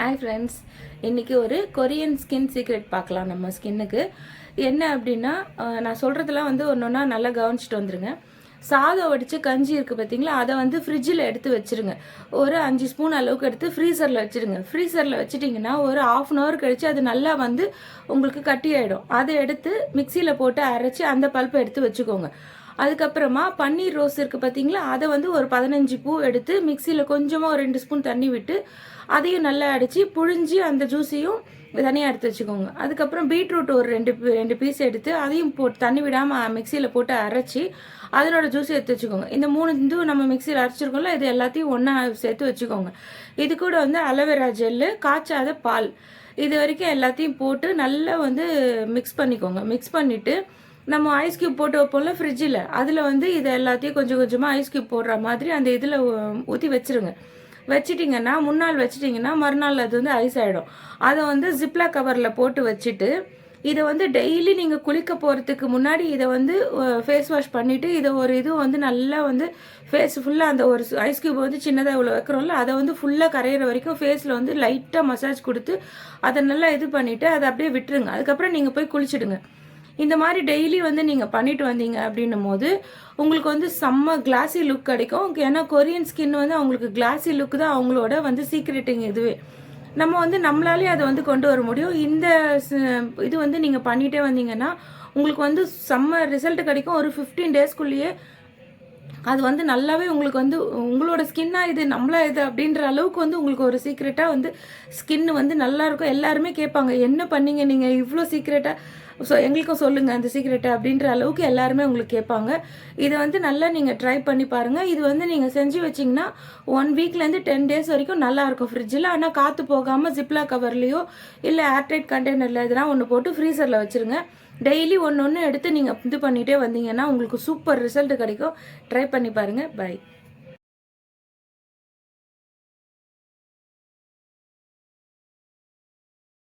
Hi friends, இன்றைக்கி ஒரு Korean skin secret பார்க்கலாம். நம்ம ஸ்கின்னுக்கு என்ன அப்படின்னா, நான் சொல்கிறதுலாம் ஒன்று ஒன்றா நல்லா கவனிச்சிட்டு வந்துடுங்க. சாதம் வடித்து கஞ்சி இருக்குது பார்த்தீங்களா, அதை ஃப்ரிட்ஜில் எடுத்து வச்சுருங்க. ஒரு 5 ஸ்பூன் அளவுக்கு எடுத்து ஃப்ரீசரில் வச்சுருங்க. ஃப்ரீசரில் வச்சுட்டிங்கன்னா ஒரு 1/2 hour கழித்து அது நல்லா உங்களுக்கு கட்டி ஆகிடும். அதை எடுத்து மிக்சியில் போட்டு அரைச்சி அந்த பல்ப்பை எடுத்து வச்சுக்கோங்க. அதுக்கப்புறமா பன்னீர் ரோஸ் இருக்குது பார்த்தீங்களா, அதை ஒரு 15 பூ எடுத்து மிக்சியில் கொஞ்சமாக ஒரு 2 ஸ்பூன் தண்ணி விட்டு அதையும் நல்லா அடித்து புழிஞ்சி அந்த ஜூஸையும் தனியாக எடுத்து வச்சுக்கோங்க. அதுக்கப்புறம் பீட்ரூட் ஒரு ரெண்டு பீஸ் எடுத்து அதையும் போட்டு தண்ணி விடாமல் மிக்சியில் போட்டு அரைச்சி அதனோட ஜூஸை எடுத்து வச்சுக்கோங்க. இந்த 3 நம்ம மிக்சியில் அரைச்சிருக்கோம்ல, இது எல்லாத்தையும் ஒன்றா சேர்த்து வச்சுக்கோங்க. இது கூட அலோவேரா ஜெல்லு, காய்ச்சாத பால், இது வரைக்கும் எல்லாத்தையும் போட்டு நல்லா மிக்ஸ் பண்ணிக்கோங்க. மிக்ஸ் பண்ணிவிட்டு நம்ம ஐஸ் க்யூப் போட்டு வைப்போம்ல ஃப்ரிட்ஜில், அதில் இதை எல்லாத்தையும் கொஞ்சம் கொஞ்சமாக ஐஸ் க்யூப் போடுற மாதிரி அந்த இதில் ஊற்றி வச்சுருங்க. வச்சிட்டிங்கன்னா முன்னாள் வச்சிட்டிங்கன்னா மறுநாள் அது ஐஸ் ஆகிடும். அதை ஜிப்லாக் கவரில் போட்டு வச்சுட்டு இதை டெய்லி நீங்கள் குளிக்க போகிறதுக்கு முன்னாடி இதை ஃபேஸ் வாஷ் பண்ணிவிட்டு இதை ஒரு இது நல்லா ஃபேஸ் ஃபுல்லாக அந்த ஒரு ஐஸ் க்யூப் சின்னதாக இவ்வளோ வைக்கிறோம்ல, அதை ஃபுல்லாக கரையிற வரைக்கும் ஃபேஸில் லைட்டாக மசாஜ் கொடுத்து அதை நல்லா இது பண்ணிவிட்டு அதை அப்படியே விட்டுருங்க. அதுக்கப்புறம் நீங்கள் போய் குளிச்சுடுங்க. இந்த மாதிரி டெய்லி நீங்கள் பண்ணிட்டு வந்தீங்க அப்படின்னும் போது உங்களுக்கு செம்ம கிளாஸி லுக் கிடைக்கும். ஏன்னா கொரியன் ஸ்கின் அவங்களுக்கு கிளாஸி லுக் தான் அவங்களோட சீக்ரெட்டிங். இதுவே நம்ம நம்மளாலே அதை கொண்டு வர முடியும். இந்த இது நீங்கள் பண்ணிகிட்டே வந்தீங்கன்னா உங்களுக்கு செம்ம ரிசல்ட் கிடைக்கும். ஒரு 15 daysக்குள்ளேயே அது நல்லாவே உங்களுக்கு உங்களோட ஸ்கின்னாக இது நம்மளா இது அப்படின்ற அளவுக்கு உங்களுக்கு ஒரு சீக்ரெட்டாக ஸ்கின் நல்லாயிருக்கும். எல்லாருமே கேட்பாங்க, என்ன பண்ணீங்க நீங்கள் இவ்வளோ சீக்ரெட்டாக, எங்களுக்கும் சொல்லுங்கள் அந்த சீக்ரெட்டை அப்படின்ற அளவுக்கு எல்லாருமே உங்களுக்கு கேட்பாங்க. இதை நல்லா நீங்கள் ட்ரை பண்ணி பாருங்கள். இது நீங்கள் செஞ்சு வச்சிங்கன்னா 1 weekலேருந்து 10 days வரைக்கும் நல்லாயிருக்கும் ஃப்ரிட்ஜில். ஆனால் காற்று போகாமல் ஜிப்லா கவர்லேயோ இல்லை ஏர்டைட் கண்டெய்னரில் எதுனா ஒன்று போட்டு ஃப்ரீசரில் வச்சுருங்க. டெய்லி ஒன்று எடுத்து நீங்கள் இது பண்ணிகிட்டே வந்தீங்கன்னா உங்களுக்கு சூப்பர் ரிசல்ட் கிடைக்கும். ட்ரை பண்ணி பாருங்கள். பை.